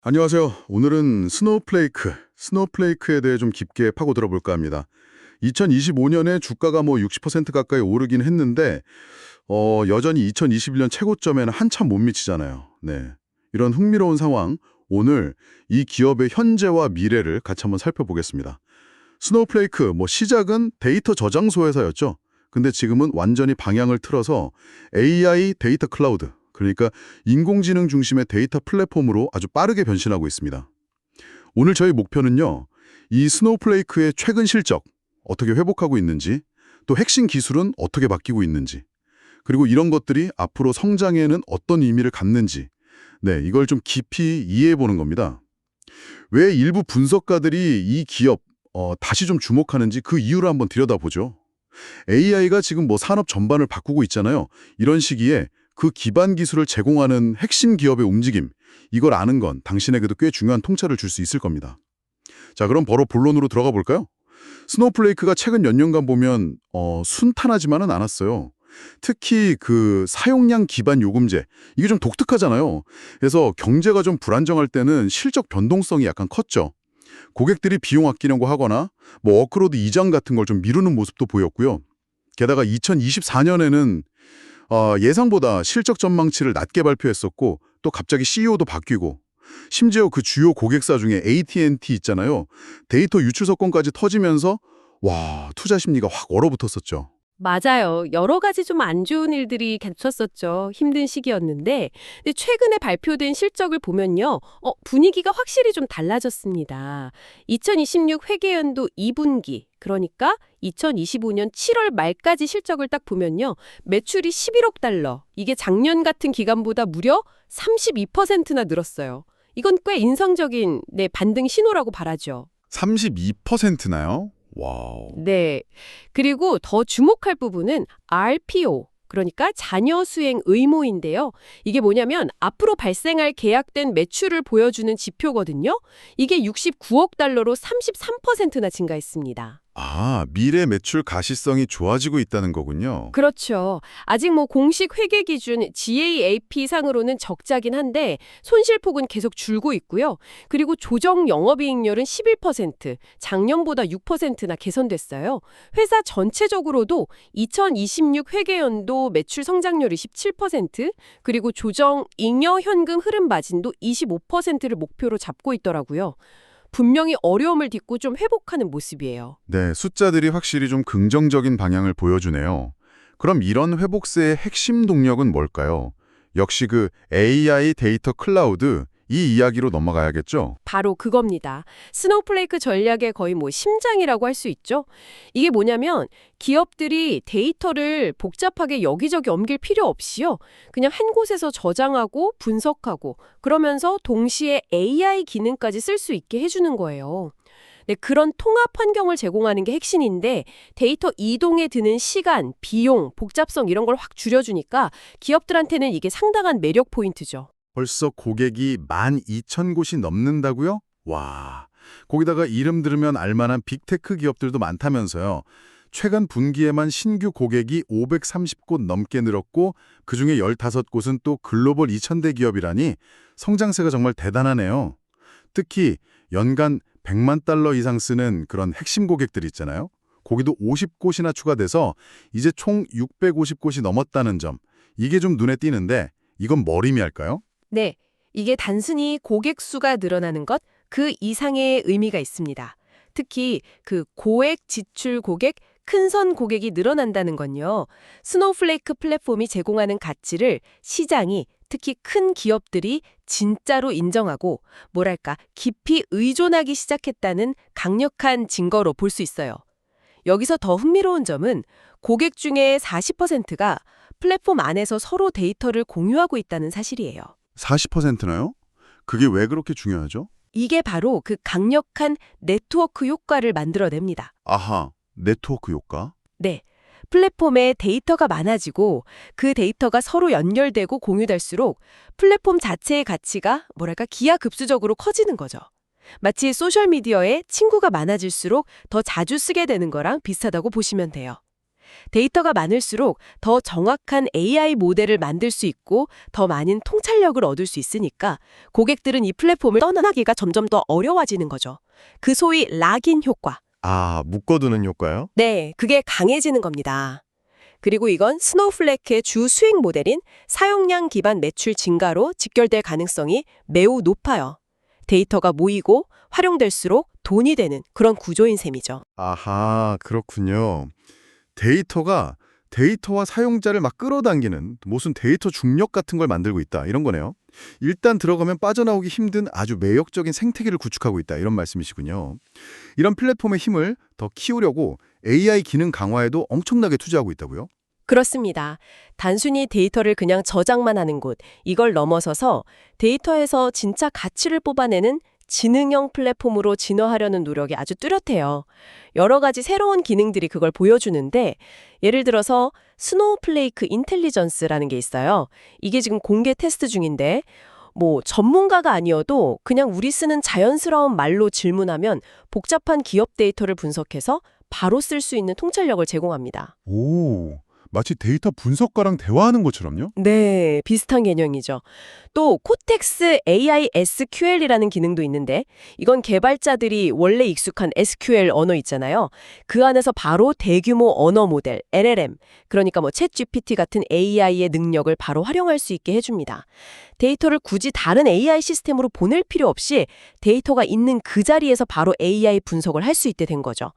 안녕하세요. 오늘은 스노우플레이크에 대해 좀 깊게 파고들어 볼까 합니다. 2025년에 주가가 뭐 60% 가까이 오르긴 했는데 여전히 2021년 최고점에는 한참 못 미치잖아요. 네. 이런 흥미로운 상황, 오늘 이 기업의 현재와 미래를 같이 한번 살펴보겠습니다. 스노우플레이크, 시작은 데이터 저장소 회사였죠. 근데 지금은 완전히 방향을 틀어서 AI 데이터 클라우드, 그러니까 인공지능 중심의 데이터 플랫폼으로 아주 빠르게 변신하고 있습니다. 오늘 저희 목표는요, 이 스노우플레이크의 최근 실적, 어떻게 회복하고 있는지, 또 핵심 기술은 어떻게 바뀌고 있는지, 그리고 이런 것들이 앞으로 성장에는 어떤 의미를 갖는지, 네, 이걸 좀 깊이 이해해 보는 겁니다. 왜 일부 분석가들이 이 기업, 다시 좀 주목하는지 그 이유를 한번 들여다보죠. AI가 지금 산업 전반을 바꾸고 있잖아요. 이런 시기에 그 기반 기술을 제공하는 핵심 기업의 움직임, 이걸 아는 건 당신에게도 꽤 중요한 통찰을 줄 수 있을 겁니다. 자, 그럼 바로 본론으로 들어가 볼까요? 스노우플레이크가 최근 몇 년간 보면 순탄하지만은 않았어요. 특히 그 사용량 기반 요금제, 이게 좀 독특하잖아요. 그래서 경제가 좀 불안정할 때는 실적 변동성이 약간 컸죠. 고객들이 비용 아끼려고 하거나 워크로드 이전 같은 걸 좀 미루는 모습도 보였고요. 게다가 2024년에는 예상보다 실적 전망치를 낮게 발표했었고, 또 갑자기 CEO도 바뀌고, 심지어 그 주요 고객사 중에 AT&T 있잖아요. 데이터 유출 사건까지 터지면서 투자 심리가 확 얼어붙었었죠. 맞아요. 여러 가지 좀 안 좋은 일들이 겹쳤었죠. 힘든 시기였는데, 근데 최근에 발표된 실적을 보면요, 분위기가 확실히 좀 달라졌습니다. 2026 회계연도 2분기, 그러니까 2025년 7월 말까지 실적을 딱 보면요, 매출이 11억 달러, 이게 작년 같은 기간보다 무려 32%나 늘었어요. 이건 꽤 인상적인 반등 신호라고 봐야죠. 32%나요? 와우. 네. 그리고 더 주목할 부분은 RPO, 그러니까 잔여 수행 의무인데요. 이게 뭐냐면 앞으로 발생할 계약된 매출을 보여주는 지표거든요. 이게 69억 달러로 33%나 증가했습니다. 미래 매출 가시성이 좋아지고 있다는 거군요. 그렇죠. 아직 공식 회계 기준 GAAP 상으로는 적자긴 한데 손실폭은 계속 줄고 있고요. 그리고 조정 영업이익률은 11%, 작년보다 6%나 개선됐어요. 회사 전체적으로도 2026 회계연도 매출 성장률이 17%, 그리고 조정 잉여 현금 흐름 마진도 25%를 목표로 잡고 있더라고요. 분명히 어려움을 딛고 좀 회복하는 모습이에요. 네, 숫자들이 확실히 좀 긍정적인 방향을 보여주네요. 그럼 이런 회복세의 핵심 동력은 뭘까요? 역시 그 AI 데이터 클라우드, 이 이야기로 넘어가야겠죠? 바로 그겁니다. 스노우플레이크 전략의 거의 심장이라고 할 수 있죠. 이게 뭐냐면 기업들이 데이터를 복잡하게 여기저기 옮길 필요 없이요. 그냥 한 곳에서 저장하고 분석하고 그러면서 동시에 AI 기능까지 쓸 수 있게 해주는 거예요. 네, 그런 통합 환경을 제공하는 게 핵심인데 데이터 이동에 드는 시간, 비용, 복잡성 이런 걸 확 줄여주니까 기업들한테는 이게 상당한 매력 포인트죠. 벌써 고객이 12,000곳이 넘는다고요? 와, 거기다가 이름 들으면 알만한 빅테크 기업들도 많다면서요. 최근 분기에만 신규 고객이 530곳 넘게 늘었고 그중에 15곳은 또 글로벌 2,000대 기업이라니 성장세가 정말 대단하네요. 특히 연간 100만 달러 이상 쓰는 그런 핵심 고객들 있잖아요. 거기도 50곳이나 추가돼서 이제 총 650곳이 넘었다는 점. 이게 좀 눈에 띄는데 이건 뭘 의미할까요? 네, 이게 단순히 고객 수가 늘어나는 것, 그 이상의 의미가 있습니다. 특히 그 고액 지출 고객, 큰선 고객이 늘어난다는 건요. 스노우플레이크 플랫폼이 제공하는 가치를 시장이 특히 큰 기업들이 진짜로 인정하고 뭐랄까 깊이 의존하기 시작했다는 강력한 증거로 볼 수 있어요. 여기서 더 흥미로운 점은 고객 중에 40%가 플랫폼 안에서 서로 데이터를 공유하고 있다는 사실이에요. 40%나요? 그게 왜 그렇게 중요하죠? 이게 바로 그 강력한 네트워크 효과를 만들어냅니다. 아하, 네트워크 효과? 네. 플랫폼에 데이터가 많아지고 그 데이터가 서로 연결되고 공유될수록 플랫폼 자체의 가치가 기하급수적으로 커지는 거죠. 마치 소셜미디어에 친구가 많아질수록 더 자주 쓰게 되는 거랑 비슷하다고 보시면 돼요. 데이터가 많을수록 더 정확한 AI 모델을 만들 수 있고 더 많은 통찰력을 얻을 수 있으니까 고객들은 이 플랫폼을 떠나기가 점점 더 어려워지는 거죠. 그 소위 락인 효과. 아, 묶어두는 효과요? 네, 그게 강해지는 겁니다. 그리고 이건 스노우플레이크의 주 수익 모델인 사용량 기반 매출 증가로 직결될 가능성이 매우 높아요. 데이터가 모이고 활용될수록 돈이 되는 그런 구조인 셈이죠. 아하, 그렇군요. 데이터와 사용자를 막 끌어당기는 무슨 데이터 중력 같은 걸 만들고 있다, 이런 거네요. 일단 들어가면 빠져나오기 힘든 아주 매력적인 생태계를 구축하고 있다, 이런 말씀이시군요. 이런 플랫폼의 힘을 더 키우려고 AI 기능 강화에도 엄청나게 투자하고 있다고요? 그렇습니다. 단순히 데이터를 그냥 저장만 하는 곳, 이걸 넘어서서 데이터에서 진짜 가치를 뽑아내는 지능형 플랫폼으로 진화하려는 노력이 아주 뚜렷해요. 여러 가지 새로운 기능들이 그걸 보여주는데 예를 들어서 스노우플레이크 인텔리전스라는 게 있어요. 이게 지금 공개 테스트 중인데 전문가가 아니어도 그냥 우리 쓰는 자연스러운 말로 질문하면 복잡한 기업 데이터를 분석해서 바로 쓸 수 있는 통찰력을 제공합니다. 오, 마치 데이터 분석가랑 대화하는 것처럼요? 네, 비슷한 개념이죠. 또 코텍스 AI SQL이라는 기능도 있는데 이건 개발자들이 원래 익숙한 SQL 언어 있잖아요. 그 안에서 바로 대규모 언어 모델, LLM, 그러니까 챗 GPT 같은 AI의 능력을 바로 활용할 수 있게 해줍니다. 데이터를 굳이 다른 AI 시스템으로 보낼 필요 없이 데이터가 있는 그 자리에서 바로 AI 분석을 할 수 있게 된 거죠.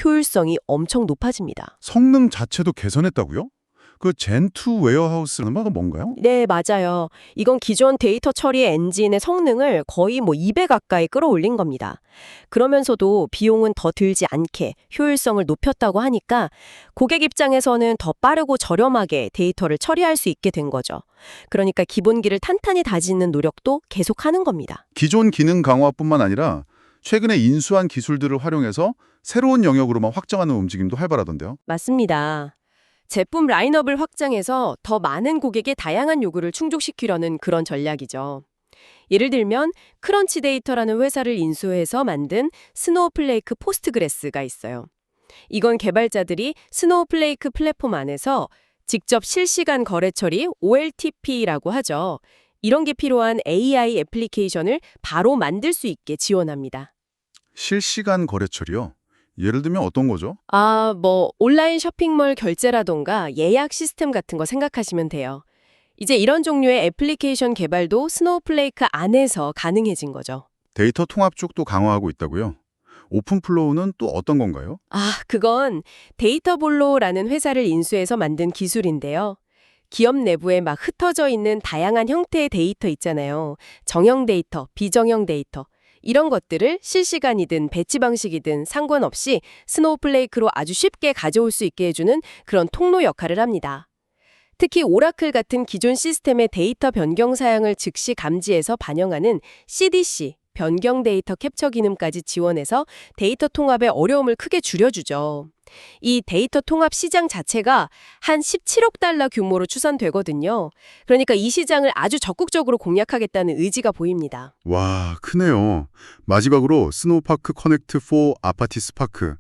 효율성이 엄청 높아집니다. 성능 자체도 개선했다고요? 그 젠2 웨어하우스는 뭔가요? 네, 맞아요. 이건 기존 데이터 처리 엔진의 성능을 거의 2배 가까이 끌어올린 겁니다. 그러면서도 비용은 더 들지 않게 효율성을 높였다고 하니까 고객 입장에서는 더 빠르고 저렴하게 데이터를 처리할 수 있게 된 거죠. 그러니까 기본기를 탄탄히 다지는 노력도 계속하는 겁니다. 기존 기능 강화뿐만 아니라 최근에 인수한 기술들을 활용해서 새로운 영역으로만 확장하는 움직임도 활발하던데요. 맞습니다. 제품 라인업을 확장해서 더 많은 고객의 다양한 요구를 충족시키려는 그런 전략이죠. 예를 들면 크런치 데이터라는 회사를 인수해서 만든 스노우플레이크 포스트그레스가 있어요. 이건 개발자들이 스노우플레이크 플랫폼 안에서 직접 실시간 거래 처리 OLTP라고 하죠. 이런 게 필요한 AI 애플리케이션을 바로 만들 수 있게 지원합니다. 실시간 거래 처리요? 예를 들면 어떤 거죠? 온라인 쇼핑몰 결제라던가 예약 시스템 같은 거 생각하시면 돼요. 이제 이런 종류의 애플리케이션 개발도 스노우플레이크 안에서 가능해진 거죠. 데이터 통합 쪽도 강화하고 있다고요? 오픈플로우는 또 어떤 건가요? 그건 데이터볼로라는 회사를 인수해서 만든 기술인데요. 기업 내부에 막 흩어져 있는 다양한 형태의 데이터 있잖아요. 정형 데이터, 비정형 데이터. 이런 것들을 실시간이든 배치 방식이든 상관없이 스노우플레이크로 아주 쉽게 가져올 수 있게 해주는 그런 통로 역할을 합니다. 특히 오라클 같은 기존 시스템의 데이터 변경 사양을 즉시 감지해서 반영하는 CDC, 변경 데이터 캡처 기능까지 지원해서 데이터 통합의 어려움을 크게 줄여주죠. 이 데이터 통합 시장 자체가 한 17억 달러 규모로 추산되거든요. 그러니까 이 시장을 아주 적극적으로 공략하겠다는 의지가 보입니다. 와, 크네요. 마지막으로 스노우파크 커넥트 4 아파티스 파크.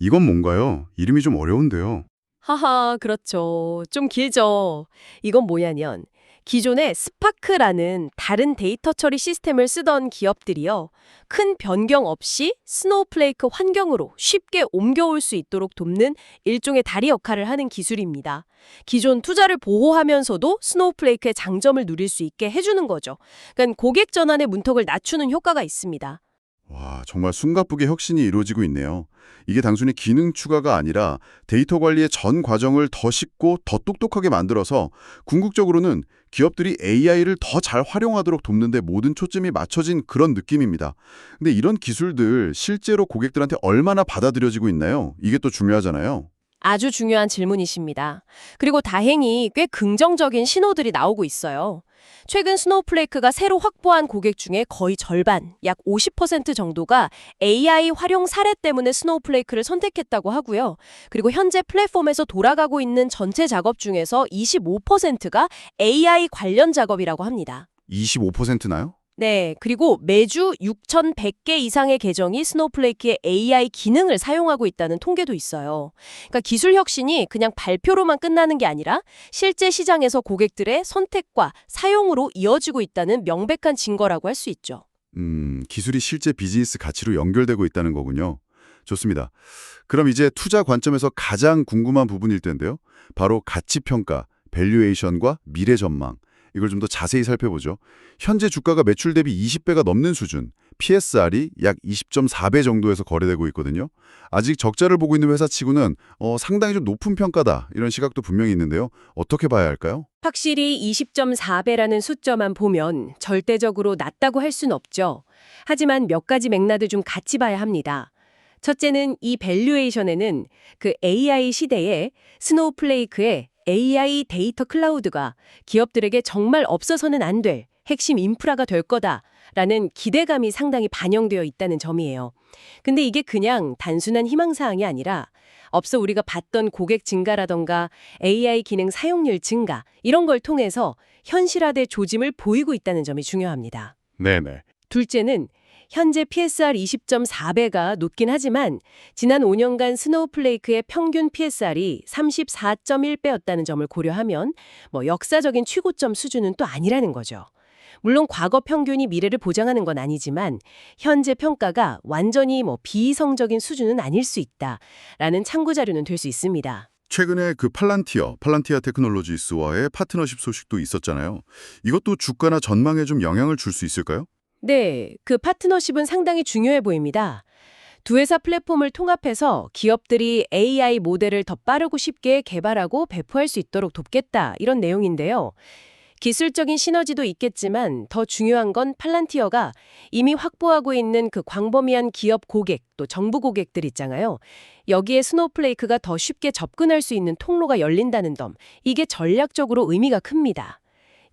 이건 뭔가요? 이름이 좀 어려운데요. 하하, 그렇죠. 좀 길죠. 이건 뭐냐면 기존에 스파크라는 다른 데이터 처리 시스템을 쓰던 기업들이요. 큰 변경 없이 스노우플레이크 환경으로 쉽게 옮겨올 수 있도록 돕는 일종의 다리 역할을 하는 기술입니다. 기존 투자를 보호하면서도 스노우플레이크의 장점을 누릴 수 있게 해주는 거죠. 그러니까 고객 전환의 문턱을 낮추는 효과가 있습니다. 와, 정말 숨가쁘게 혁신이 이루어지고 있네요. 이게 단순히 기능 추가가 아니라 데이터 관리의 전 과정을 더 쉽고 더 똑똑하게 만들어서 궁극적으로는 기업들이 AI를 더 잘 활용하도록 돕는 데 모든 초점이 맞춰진 그런 느낌입니다. 근데 이런 기술들 실제로 고객들한테 얼마나 받아들여지고 있나요? 이게 또 중요하잖아요. 아주 중요한 질문이십니다. 그리고 다행히 꽤 긍정적인 신호들이 나오고 있어요. 최근 스노우플레이크가 새로 확보한 고객 중에 거의 절반, 약 50% 정도가 AI 활용 사례 때문에 스노우플레이크를 선택했다고 하고요. 그리고 현재 플랫폼에서 돌아가고 있는 전체 작업 중에서 25%가 AI 관련 작업이라고 합니다. 25%나요? 네, 그리고 매주 6,100개 이상의 계정이 스노우플레이크의 AI 기능을 사용하고 있다는 통계도 있어요. 그러니까 기술 혁신이 그냥 발표로만 끝나는 게 아니라 실제 시장에서 고객들의 선택과 사용으로 이어지고 있다는 명백한 증거라고 할 수 있죠. 기술이 실제 비즈니스 가치로 연결되고 있다는 거군요. 좋습니다. 그럼 이제 투자 관점에서 가장 궁금한 부분일 텐데요. 바로 가치평가, 밸류에이션과 미래 전망. 이걸 좀 더 자세히 살펴보죠. 현재 주가가 매출 대비 20배가 넘는 수준, PSR이 약 20.4배 정도에서 거래되고 있거든요. 아직 적자를 보고 있는 회사치고는 상당히 좀 높은 평가다, 이런 시각도 분명히 있는데요. 어떻게 봐야 할까요? 확실히 20.4배라는 숫자만 보면 절대적으로 낮다고 할 수는 없죠. 하지만 몇 가지 맥락을 좀 같이 봐야 합니다. 첫째는 이 밸류에이션에는 그 AI 시대에 스노우플레이크의 AI 데이터 클라우드가 기업들에게 정말 없어서는 안 될 핵심 인프라가 될 거다라는 기대감이 상당히 반영되어 있다는 점이에요. 근데 이게 그냥 단순한 희망사항이 아니라 앞서 우리가 봤던 고객 증가라던가 AI 기능 사용률 증가 이런 걸 통해서 현실화된 조짐을 보이고 있다는 점이 중요합니다. 네네. 둘째는 현재 PSR 20.4배가 높긴 하지만 지난 5년간 스노우플레이크의 평균 PSR이 34.1배였다는 점을 고려하면 역사적인 최고점 수준은 또 아니라는 거죠. 물론 과거 평균이 미래를 보장하는 건 아니지만 현재 평가가 완전히 비이성적인 수준은 아닐 수 있다라는 참고 자료는 될 수 있습니다. 최근에 그 팔란티아 테크놀로지스와의 파트너십 소식도 있었잖아요. 이것도 주가나 전망에 좀 영향을 줄 수 있을까요? 네, 그 파트너십은 상당히 중요해 보입니다. 두 회사 플랫폼을 통합해서 기업들이 AI 모델을 더 빠르고 쉽게 개발하고 배포할 수 있도록 돕겠다 이런 내용인데요. 기술적인 시너지도 있겠지만 더 중요한 건 팔란티어가 이미 확보하고 있는 그 광범위한 기업 고객 또 정부 고객들 있잖아요. 여기에 스노우플레이크가 더 쉽게 접근할 수 있는 통로가 열린다는 점, 이게 전략적으로 의미가 큽니다.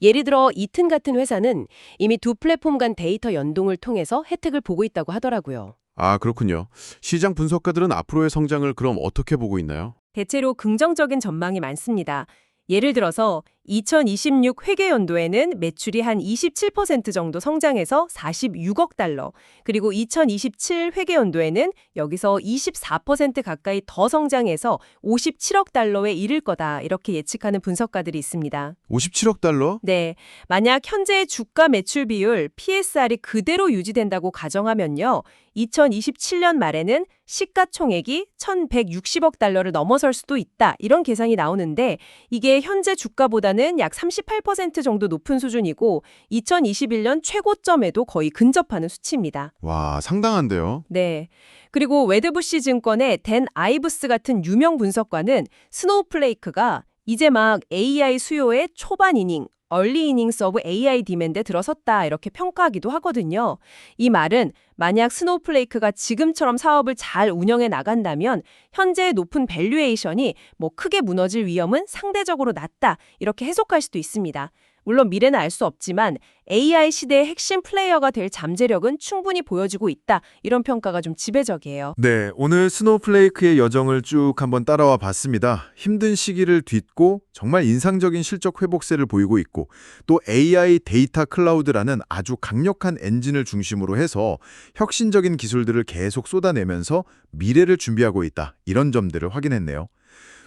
예를 들어 이튼 같은 회사는 이미 두 플랫폼 간 데이터 연동을 통해서 혜택을 보고 있다고 하더라고요. 아, 그렇군요. 시장 분석가들은 앞으로의 성장을 그럼 어떻게 보고 있나요? 대체로 긍정적인 전망이 많습니다. 예를 들어서 2026 회계연도에는 매출이 한 27% 정도 성장해서 46억 달러, 그리고 2027 회계연도에는 여기서 24% 가까이 더 성장해서 57억 달러에 이를 거다 이렇게 예측하는 분석가들이 있습니다. 57억 달러? 네, 만약 현재의 주가 매출 비율 PSR이 그대로 유지된다고 가정하면요. 2027년 말에는 시가총액이 1,160억 달러를 넘어설 수도 있다. 이런 계산이 나오는데 이게 현재 주가보다는 약 38% 정도 높은 수준이고 2021년 최고점에도 거의 근접하는 수치입니다. 와, 상당한데요. 네. 그리고 웨드부시 증권의 댄 아이브스 같은 유명 분석가는 스노우플레이크가 이제 막 AI 수요의 초반 이닝, 얼리 이닝스 오브 AI 디맨드에 들어섰다 이렇게 평가하기도 하거든요. 이 말은 만약 스노우플레이크가 지금처럼 사업을 잘 운영해 나간다면 현재의 높은 밸류에이션이 크게 무너질 위험은 상대적으로 낮다 이렇게 해석할 수도 있습니다. 물론 미래는 알 수 없지만 AI 시대의 핵심 플레이어가 될 잠재력은 충분히 보여지고 있다. 이런 평가가 좀 지배적이에요. 네, 오늘 스노우플레이크의 여정을 쭉 한번 따라와 봤습니다. 힘든 시기를 딛고 정말 인상적인 실적 회복세를 보이고 있고 또 AI 데이터 클라우드라는 아주 강력한 엔진을 중심으로 해서 혁신적인 기술들을 계속 쏟아내면서 미래를 준비하고 있다. 이런 점들을 확인했네요.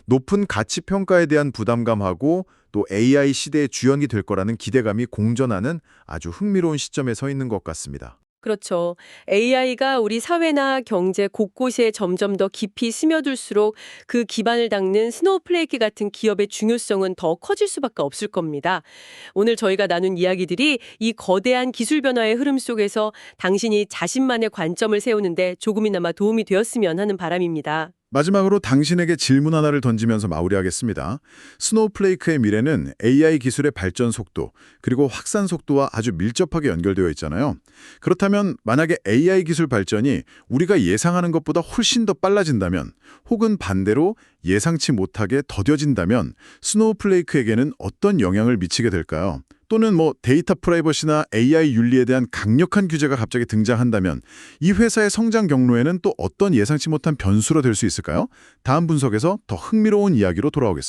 높은 가치 평가에 대한 부담감하고 또 AI 시대의 주연이 될 거라는 기대감이 공존하는 아주 흥미로운 시점에 서 있는 것 같습니다. 그렇죠. AI가 우리 사회나 경제 곳곳에 점점 더 깊이 스며들수록 그 기반을 닦는 스노우플레이크 같은 기업의 중요성은 더 커질 수밖에 없을 겁니다. 오늘 저희가 나눈 이야기들이 이 거대한 기술 변화의 흐름 속에서 당신이 자신만의 관점을 세우는데 조금이나마 도움이 되었으면 하는 바람입니다. 마지막으로 당신에게 질문 하나를 던지면서 마무리하겠습니다. 스노우플레이크의 미래는 AI 기술의 발전 속도, 그리고 확산 속도와 아주 밀접하게 연결되어 있잖아요. 그렇다면 만약에 AI 기술 발전이 우리가 예상하는 것보다 훨씬 더 빨라진다면, 혹은 반대로 예상치 못하게 더뎌진다면 스노우플레이크에게는 어떤 영향을 미치게 될까요? 또는 데이터 프라이버시나 AI 윤리에 대한 강력한 규제가 갑자기 등장한다면 이 회사의 성장 경로에는 또 어떤 예상치 못한 변수로 될 수 있을까요? 다음 분석에서 더 흥미로운 이야기로 돌아오겠습니다.